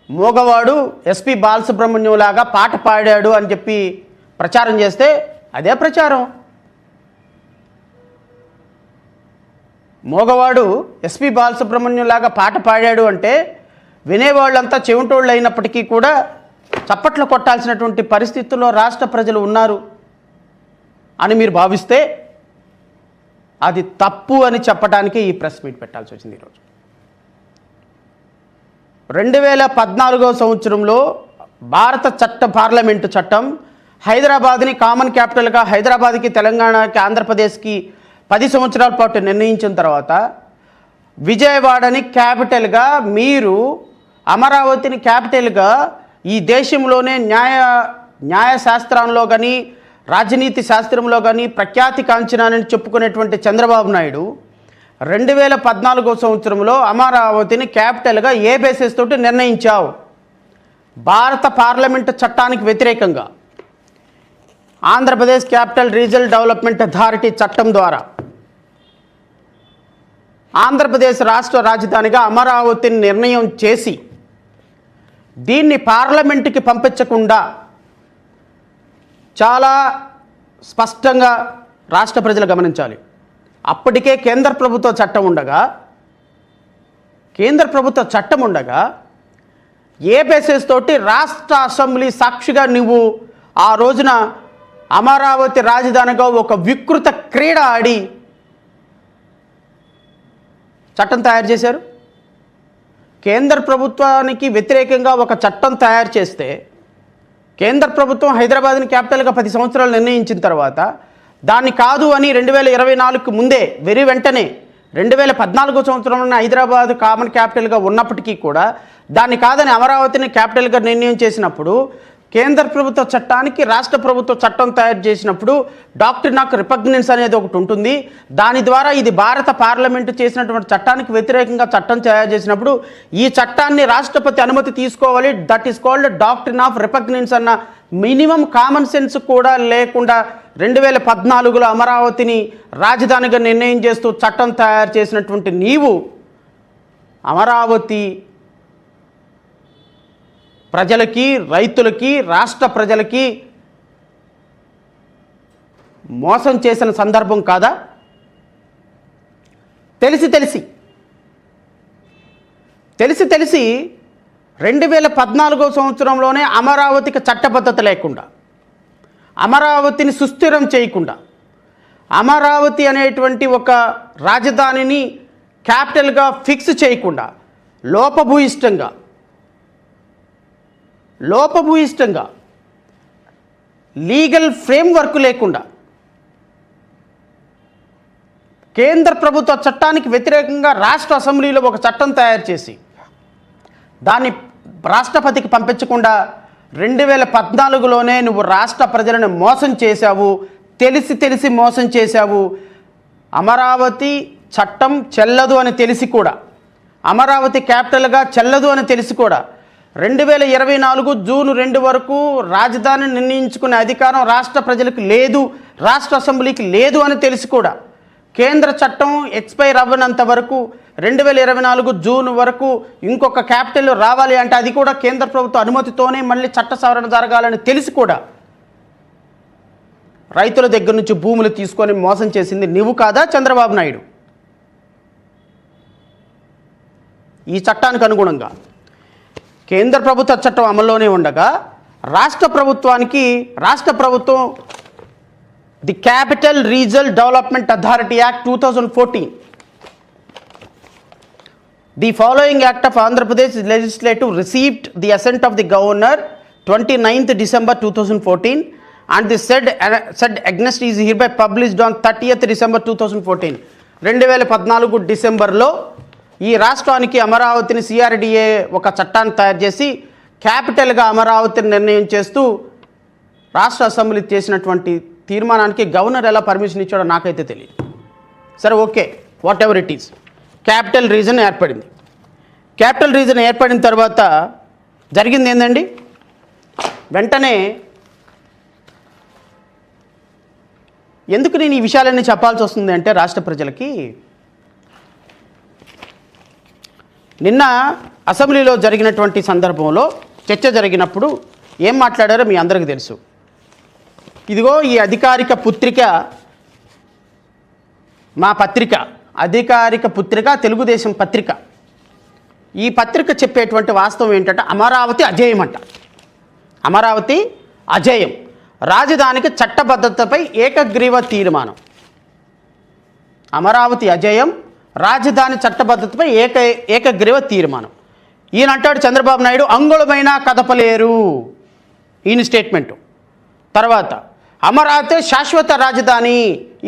మోగవాడు SP Balasubrahmanyam లాగా పాట పాడాడు అని చెప్పి ప్రచారం చేస్తే అదే ప్రచారం. మోగవాడు ఎస్పి బాలసుబ్రహ్మణ్యం లాగా పాట పాడాడు అంటే వినేవాళ్ళంతా చెవిటోళ్ళు అయినప్పటికీ కూడా చప్పట్లు కొట్టాల్సినటువంటి పరిస్థితుల్లో రాష్ట్ర ప్రజలు ఉన్నారు అని మీరు భావిస్తే అది తప్పు అని చెప్పడానికి ఈ ప్రెస్ మీట్ పెట్టాల్సి వచ్చింది. ఈరోజు 2014వ సంవత్సరంలో భారత పార్లమెంటు చట్టం హైదరాబాద్ని కామన్ క్యాపిటల్గా, హైదరాబాద్కి, తెలంగాణకి, ఆంధ్రప్రదేశ్కి 10 సంవత్సరాల పాటు నిర్ణయించిన తర్వాత విజయవాడని క్యాపిటల్గా, మీరు అమరావతిని క్యాపిటల్గా ఈ దేశంలోనే న్యాయశాస్త్రంలో కానీ రాజనీతి శాస్త్రంలో కానీ ప్రఖ్యాతి కాంచనాన్ని చెప్పుకునేటువంటి చంద్రబాబు నాయుడు 2014వ సంవత్సరంలో అమరావతిని క్యాపిటల్గా ఏ బేసిస్ తోటి నిర్ణయించావు? భారత పార్లమెంటు చట్టానికి వ్యతిరేకంగా Andhra Pradesh capital regional development authority చట్టం ద్వారా ఆంధ్రప్రదేశ్ రాష్ట్ర రాజధానిగా అమరావతిని నిర్ణయం చేసి దీన్ని పార్లమెంటుకి పంపించకుండా చాలా స్పష్టంగా రాష్ట్ర ప్రజలు గమనించాలి. అప్పటికే కేంద్ర ప్రభుత్వ చట్టం ఉండగా ఏ బేసిస్ తోటి రాష్ట్ర అసెంబ్లీ సాక్షిగా నువ్వు ఆ రోజున అమరావతి రాజధానిగా ఒక వికృత క్రీడ ఆడి చట్టం తయారు చేశారు? కేంద్ర ప్రభుత్వానికి వ్యతిరేకంగా ఒక చట్టం తయారు చేస్తే కేంద్ర ప్రభుత్వం హైదరాబాద్ని క్యాపిటల్గా 10 సంవత్సరాలు నిర్ణయించిన తర్వాత దాన్ని కాదు అని 2024కు ముందే వెంటనే 2014 సంవత్సరంలో హైదరాబాద్ కామన్ క్యాపిటల్గా ఉన్నప్పటికీ కూడా దాన్ని కాదని అమరావతిని క్యాపిటల్గా నిర్ణయం చేసినప్పుడు కేంద్ర ప్రభుత్వ చట్టానికి రాష్ట్ర ప్రభుత్వ చట్టం తయారు చేసినప్పుడు డాక్టర్ నాకు రిపగ్నెన్స్ అనేది ఒకటి ఉంటుంది. దాని ద్వారా ఇది భారత పార్లమెంటు చేసినటువంటి చట్టానికి వ్యతిరేకంగా చట్టం తయారు చేసినప్పుడు ఈ చట్టాన్ని రాష్ట్రపతి అనుమతి తీసుకోవాలి. That is called doctrine of repugnance అన్న మినిమం కామన్ సెన్స్ కూడా లేకుండా 2014లో అమరావతిని రాజధానిగా నిర్ణయం చేస్తూ చట్టం తయారు చేసినటువంటి నీవు అమరావతి ప్రజలకి, రైతులకి, రాష్ట్ర ప్రజలకి మోసం చేసిన సందర్భం కాదా? తెలిసి 2014వ సంవత్సరంలోనే అమరావతికి చట్టబద్ధత లేకుండా, అమరావతిని సుస్థిరం చేయకుండా, అమరావతి అనేటువంటి ఒక రాజధానిని క్యాపిటల్గా ఫిక్స్ చేయకుండా లోపభూయిష్టంగా లీగల్ ఫ్రేమ్వర్క్ లేకుండా కేంద్ర ప్రభుత్వ చట్టానికి వ్యతిరేకంగా రాష్ట్ర అసెంబ్లీలో ఒక చట్టం తయారు చేసి దాన్ని రాష్ట్రపతికి పంపించకుండా 2014లోనే నువ్వు రాష్ట్ర ప్రజలను మోసం చేశావు. తెలిసి మోసం చేశావు. అమరావతి చట్టం చెల్లదు అని తెలిసి కూడా, అమరావతి క్యాపిటల్గా చెల్లదు అని తెలిసి కూడా 2024 జూన్ 2 వరకు రాజధాని నిర్ణయించుకునే అధికారం రాష్ట్ర ప్రజలకు లేదు, రాష్ట్ర అసెంబ్లీకి లేదు అని తెలిసి కూడా కేంద్ర చట్టం ఎక్స్పైర్ అవ్వనంత వరకు 2024 జూన్ వరకు ఇంకొక క్యాపిటల్ రావాలి అంటే అది కూడా కేంద్ర ప్రభుత్వ అనుమతితోనే మళ్ళీ చట్ట సవరణ జరగాలని తెలిసి కూడా రైతుల దగ్గర నుంచి భూములు తీసుకొని మోసం చేసింది నువ్వు కాదా చంద్రబాబు నాయుడు? ఈ చట్టానికి అనుగుణంగా కేంద్ర ప్రభుత్వ చట్టం అమల్లోనే ఉండగా రాష్ట్ర ప్రభుత్వం the capital regional development authority act 2014, the following act of Andhra Pradesh legislative received the assent of the governor 29th December 2014 and the said against is hereby published on 30th December 2014. 2014 డిసెంబర్లో ఈ రాష్ట్రానికి అమరావతిని సిఆర్డిఏ ఒక చట్టాన్ని తయారు చేసి క్యాపిటల్గా అమరావతిని నిర్ణయం చేస్తూ రాష్ట్ర అసెంబ్లీ చేసినటువంటి తీర్మానానికి గవర్నర్ ఎలా పర్మిషన్ ఇచ్చాడో నాకైతే తెలియదు. సరే, okay, what ever it is, capital region ఏర్పడింది. క్యాపిటల్ రీజన్ ఏర్పడిన తర్వాత జరిగింది ఏంటండి? వెంటనే ఎందుకు నేను ఈ విషయాలన్నీ చెప్పాల్సి వస్తుంది అంటే రాష్ట్ర ప్రజలకి నిన్న అసెంబ్లీలో జరిగినటువంటి సందర్భంలో చర్చ జరిగినప్పుడు ఏం మాట్లాడారో మీ అందరికీ తెలుసు. ఇదిగో ఈ అధికారిక పుత్రిక, మా పత్రిక, అధికారిక పుత్రిక తెలుగుదేశం పత్రిక. ఈ పత్రిక చెప్పేటువంటి వాస్తవం ఏంటంటే అమరావతి అజేయం అంట. అమరావతి అజేయం, రాజధానికి చట్టబద్ధతపై ఏకగ్రీవ తీర్మానం. అమరావతి అజేయం, రాజధాని చట్టబద్ధతపై ఏకగ్రీవ తీర్మానం. ఈయన అంటాడు చంద్రబాబు నాయుడు అంగుళమైన కదపలేరు, ఈయన స్టేట్మెంటు. తర్వాత అమరావతి శాశ్వత రాజధాని,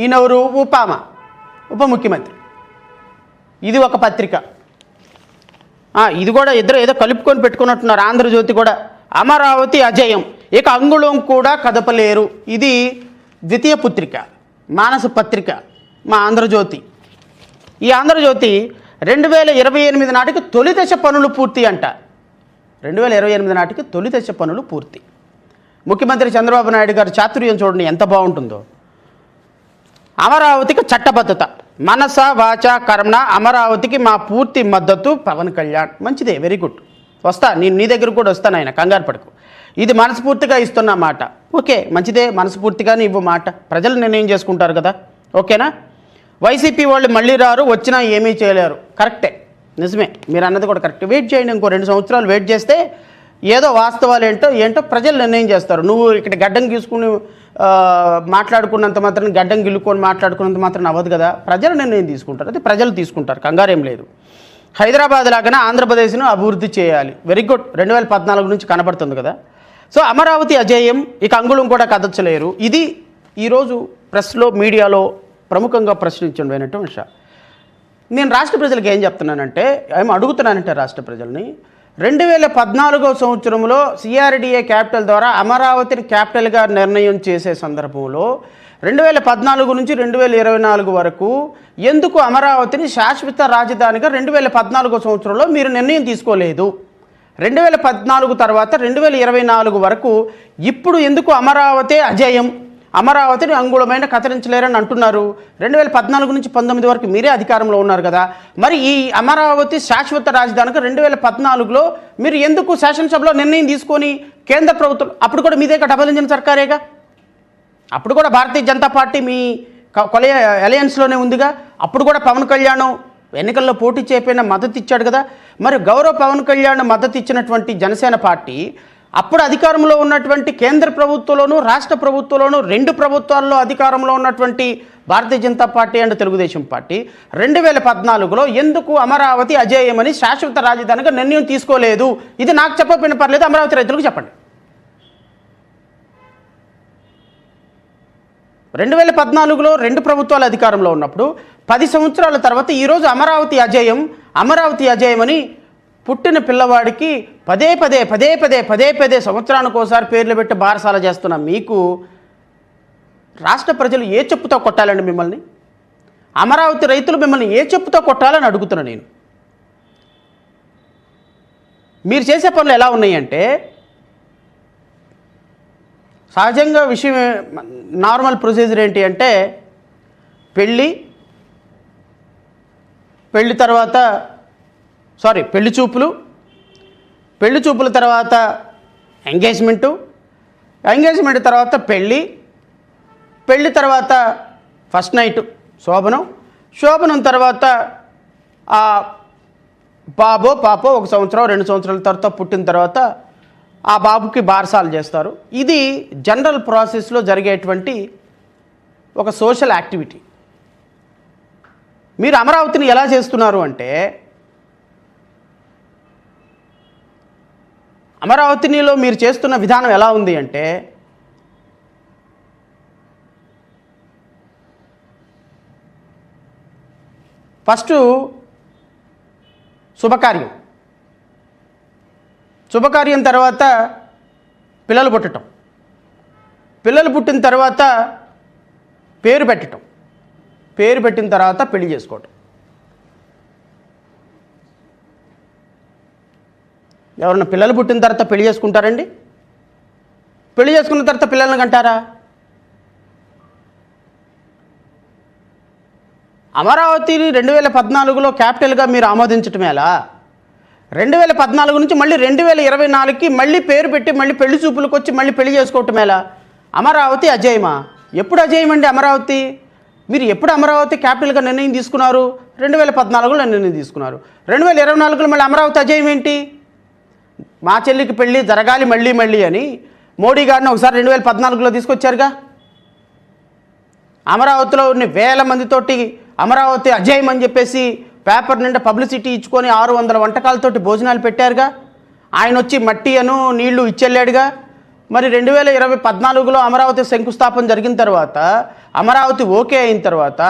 ఈయనెవరు? ఉప ముఖ్యమంత్రి. ఇది ఒక పత్రిక. ఇది కూడా ఇద్దరు ఏదో కలుపుకొని పెట్టుకున్నట్టున్నారు. ఆంధ్రజ్యోతి కూడా అమరావతి అజేయం, ఇక అంగుళం కూడా కదపలేరు. ఇది ద్వితీయ పుత్రిక, మానస పత్రిక, మా ఆంధ్రజ్యోతి. ఈ ఆంధ్రజ్యోతి 2028 నాటికి తొలి దశ పనులు పూర్తి అంట. 2028 నాటికి తొలి దశ పనులు పూర్తి. ముఖ్యమంత్రి చంద్రబాబు నాయుడు గారి చాతుర్యం చూడండి ఎంత బాగుంటుందో. అమరావతికి చట్టబద్ధత, మనస వాచ కర్మణ అమరావతికి మా పూర్తి మద్దతు పవన్ కళ్యాణ్. మంచిదే, వెరీ గుడ్. వస్తా, నేను నీ దగ్గర కూడా వస్తాను, ఆయన కంగారు పడకు. ఇది మనస్ఫూర్తిగా ఇస్తున్న మాట. ఓకే, మంచిదే, మనస్ఫూర్తిగానే ఇవ్వు మాట. ప్రజలు నిర్ణయం చేసుకుంటారు కదా, ఓకేనా? వైసీపీ వాళ్ళు మళ్ళీ రారు, వచ్చినా ఏమీ చేయలేరు. కరెక్టే, నిజమే, మీరు అన్నది కూడా కరెక్ట్. వెయిట్ చేయండి, ఇంకో 2 సంవత్సరాలు వెయిట్ చేస్తే ఏదో వాస్తవాలు ఏంటో ప్రజలు నిర్ణయం చేస్తారు. నువ్వు ఇక్కడ గడ్డం గీసుకుని మాట్లాడుకున్నంత మాత్రం, గడ్డం గిల్లుకొని మాట్లాడుకున్నంత మాత్రం అవ్వదు కదా. ప్రజలు నిర్ణయం తీసుకుంటారు, అది ప్రజలు తీసుకుంటారు, కంగారేం లేదు. హైదరాబాద్ లాగానే ఆంధ్రప్రదేశ్ను అభివృద్ధి చేయాలి. వెరీ గుడ్, 2014 నుంచి కనబడుతుంది కదా. సో అమరావతి అజేయం, ఇక అంగుళం కూడా కదచ్చలేరు. ఇది ఈరోజు ప్రెస్లో, మీడియాలో ప్రముఖంగా ప్రశ్నించబడినటువంటి విషయం. నేను రాష్ట్ర ప్రజలకు ఏం చెప్తున్నానంటే, ఏం అడుగుతున్నానంటే రాష్ట్ర ప్రజల్ని, 2014 సంవత్సరంలో సిఆర్డిఏ క్యాపిటల్ ద్వారా అమరావతిని క్యాపిటల్గా నిర్ణయం చేసే సందర్భంలో 2014 నుంచి 2024 వరకు ఎందుకు అమరావతిని శాశ్వత రాజధానిగా 2014 సంవత్సరంలో మీరు నిర్ణయం తీసుకోలేదు? 2014 తర్వాత 2024 వరకు ఇప్పుడు ఎందుకు అమరావతి అజేయం, అమరావతిని అంగుళమైన కత్తిరించలేరని అంటున్నారు? 2014 నుంచి 19 వరకు మీరే అధికారంలో ఉన్నారు కదా. మరి ఈ అమరావతి శాశ్వత రాజధానిగా 2014లో మీరు ఎందుకు శాసనసభలో నిర్ణయం తీసుకొని కేంద్ర ప్రభుత్వం, అప్పుడు కూడా మీదే డబుల్ ఇంజిన్ సర్కారేగా, అప్పుడు కూడా భారతీయ జనతా పార్టీ మీ అలయన్స్లోనే ఉందిగా, అప్పుడు కూడా పవన్ కళ్యాణ్ ఎన్నికల్లో పోటీ చేయకపోయినా మద్దతు ఇచ్చాడు కదా. మరి గౌరవ పవన్ కళ్యాణ్ మద్దతు ఇచ్చినటువంటి జనసేన పార్టీ అప్పుడు అధికారంలో ఉన్నటువంటి కేంద్ర ప్రభుత్వంలోనూ రాష్ట్ర ప్రభుత్వంలోనూ 2 ప్రభుత్వాల్లో అధికారంలో ఉన్నటువంటి Bharatiya Janata party and Telugu Desam party 2014లో ఎందుకు అమరావతి అజేయమని శాశ్వత రాజధానిగా నిర్ణయం తీసుకోలేదు? ఇది నాకు చెప్పకపోయినా పర్లేదు, అమరావతి రైతులకు చెప్పండి. 2014లో 2 ప్రభుత్వాలు అధికారంలో ఉన్నప్పుడు 10 సంవత్సరాల తర్వాత ఈరోజు అమరావతి అజేయం అని పుట్టిన పిల్లవాడికి పదే పదే సంవత్సరానికి ఒకసారి పేర్లు పెట్టి బారసాల చేస్తున్న మీకు రాష్ట్ర ప్రజలు ఏ చెప్పుతో కొట్టాలండి మిమ్మల్ని? అమరావతి రైతులు మిమ్మల్ని ఏ చెప్పుతో కొట్టాలని అడుగుతున్నా నేను. మీరు చేసే పనులు ఎలా ఉన్నాయంటే, సహజంగా విషయం నార్మల్ ప్రొసీజర్ ఏంటి అంటే, పెళ్లి చూపుల తర్వాత ఎంగేజ్మెంట్ తర్వాత పెళ్ళి తర్వాత ఫస్ట్ నైట్ శోభనం తర్వాత ఆ బాబో పాపో 1 సంవత్సరం 2 సంవత్సరాల తర్వాత పుట్టిన తర్వాత ఆ బాబుకి బారసాలు చేస్తారు. ఇది జనరల్ ప్రాసెస్లో జరిగేటువంటి ఒక సోషల్ యాక్టివిటీ. మీరు అమరావతిని ఎలా చేస్తున్నారు అంటే, అమరావతిలో మీరు చేస్తున్న విధానం ఎలా ఉంది అంటే, ఫస్ట్ శుభకార్యం తర్వాత పిల్లలు పుట్టిన తర్వాత పేరు పెట్టిన తర్వాత పెళ్లి చేసుకోవటం. ఎవరన్నా పిల్లలు పుట్టిన తర్వాత పెళ్లి చేసుకుంటారండి? పెళ్లి చేసుకున్న తర్వాత పిల్లల్ని కంటారా? అమరావతిని 2014లో క్యాపిటల్గా మీరు ఆమోదించటం ఎలా? 2014 నుంచి మళ్ళీ 2024కి మళ్ళీ పేరు పెట్టి మళ్ళీ పెళ్లి చూపులకు వచ్చి మళ్ళీ పెళ్లి చేసుకోవటం ఎలా? అమరావతి అజేయమా? ఎప్పుడు అజేయం అండి అమరావతి? మీరు ఎప్పుడు అమరావతి క్యాపిటల్గా నిర్ణయం తీసుకున్నారు? 2014లో నిర్ణయం తీసుకున్నారు. 2024లో మళ్ళీ అమరావతి అజేయం ఏంటి? మా చెల్లికి పెళ్ళి జరగాలి మళ్ళీ మళ్ళీ అని మోడీ గారిని ఒకసారి 2014లో తీసుకొచ్చారుగా. అమరావతిలో ఉన్న వేల మందితోటి అమరావతి అజేయం అని చెప్పేసి పేపర్ నిండా పబ్లిసిటీ ఇచ్చుకొని 600 వంటకాలతోటి భోజనాలు పెట్టారుగా. ఆయన వచ్చి మట్టి అను నీళ్లు ఇచ్చెళ్ళాడుగా. మరి 2014లో అమరావతి శంకుస్థాపన జరిగిన తర్వాత, అమరావతి ఓకే అయిన తర్వాత,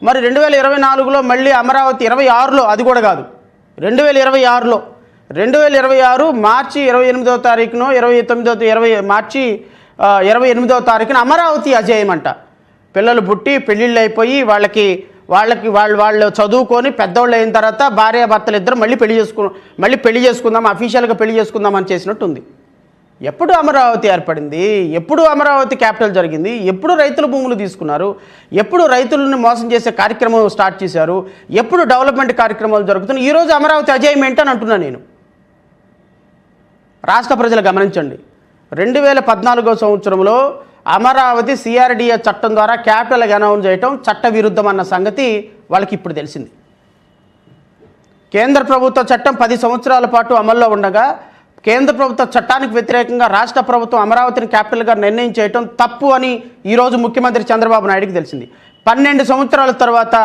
మరి 2024లో మళ్ళీ అమరావతి 26లో, అది కూడా కాదు 2026లో 2026 మార్చి 28వ తారీఖునో 29 మార్చి 28వ తారీఖున అమరావతి అజేయమంట. పిల్లలు పుట్టి పెళ్ళిళ్ళు అయిపోయి వాళ్ళు చదువుకొని పెద్దోళ్ళు అయిన తర్వాత భార్యాభర్తలు ఇద్దరు మళ్ళీ పెళ్లి చేసుకుందాం, అఫీషియల్గా పెళ్లి చేసుకుందాం అని చేసినట్టుంది. ఎప్పుడు అమరావతి ఏర్పడింది? ఎప్పుడు అమరావతి క్యాపిటల్ జరిగింది? ఎప్పుడు రైతుల భూములు తీసుకున్నారు? ఎప్పుడు రైతులను మోసం చేసే కార్యక్రమం స్టార్ట్ చేశారు? ఎప్పుడు డెవలప్మెంట్ కార్యక్రమాలు జరుగుతున్నాయి? ఈరోజు అమరావతి అజేయం ఏంటని అంటున్నా నేను. రాష్ట్ర ప్రజలు గమనించండి. 2014వ సంవత్సరంలో అమరావతి సిఆర్డిఏ చట్టం ద్వారా క్యాపిటల్గా అనౌన్స్ చేయటం చట్టవిరుద్ధం అన్న సంగతి వాళ్ళకి ఇప్పుడు తెలిసింది. కేంద్ర ప్రభుత్వ చట్టం 10 సంవత్సరాల పాటు అమల్లో ఉండగా కేంద్ర ప్రభుత్వ చట్టానికి వ్యతిరేకంగా రాష్ట్ర ప్రభుత్వం అమరావతిని క్యాపిటల్గా నిర్ణయం చేయటం తప్పు అని ఈరోజు ముఖ్యమంత్రి చంద్రబాబు నాయుడుకి తెలిసింది. 12 సంవత్సరాల తర్వాత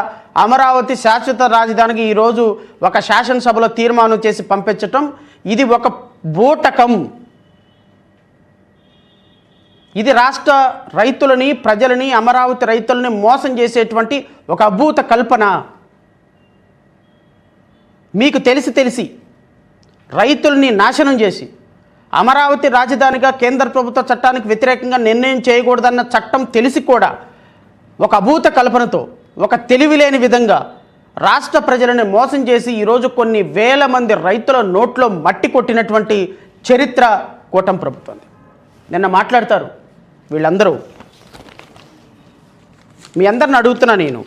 అమరావతి శాశ్వత రాజధానికి ఈరోజు ఒక శాసనసభలో తీర్మానం చేసి పంపించటం ఇది ఒక బూటకం. ఇది రాష్ట్ర రైతులని, ప్రజలని, అమరావతి రైతులని మోసం చేసేటువంటి ఒక అద్భుత కల్పన. మీకు తెలిసి రైతుల్ని నాశనం చేసి అమరావతి రాజధానిగా కేంద్ర ప్రభుత్వ చట్టానికి వ్యతిరేకంగా నిర్ణయం చేయకూడదన్న చట్టం తెలిసి కూడా ఒక అభూత కల్పనతో, ఒక తెలివిలేని విధంగా రాష్ట్ర ప్రజలను మోసం చేసి ఈరోజు కొన్ని వేల మంది రైతుల నోట్లో మట్టి కొట్టినటువంటి చరిత్ర కూటమి ప్రభుత్వం. నిన్న మాట్లాడతారు వీళ్ళందరూ. మీ అందరిని అడుగుతున్నా నేను,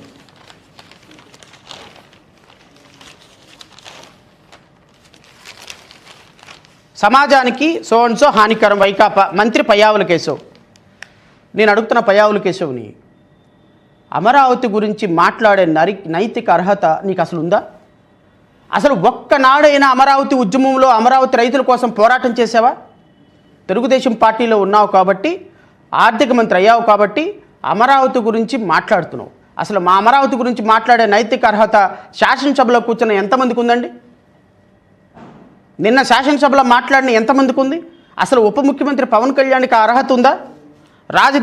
సమాజానికి సో అండ్ సో హానికరం వైకాపా మంత్రి పయ్యావుల కేశవ్. నేను అడుగుతున్న పయ్యావుల కేశవ్ని, అమరావతి గురించి మాట్లాడే నైతిక అర్హత నీకు అసలు ఉందా? అసలు ఒక్కనాడైనా అమరావతి ఉద్యమంలో అమరావతి రైతుల కోసం పోరాటం చేసావా? తెలుగుదేశం పార్టీలో ఉన్నావు కాబట్టి, ఆర్థిక మంత్రి అయ్యావు కాబట్టి అమరావతి గురించి మాట్లాడుతున్నావు. అసలు మా అమరావతి గురించి మాట్లాడే నైతిక అర్హత శాసనసభలో కూర్చున్న ఎంతమందికి ఉందండి? నిన్న శాసనసభలో మాట్లాడిన ఎంతమందికి ఉంది? అసలు ఉప ముఖ్యమంత్రి పవన్ కళ్యాణ్కి అర్హత ఉందా? రాజధాని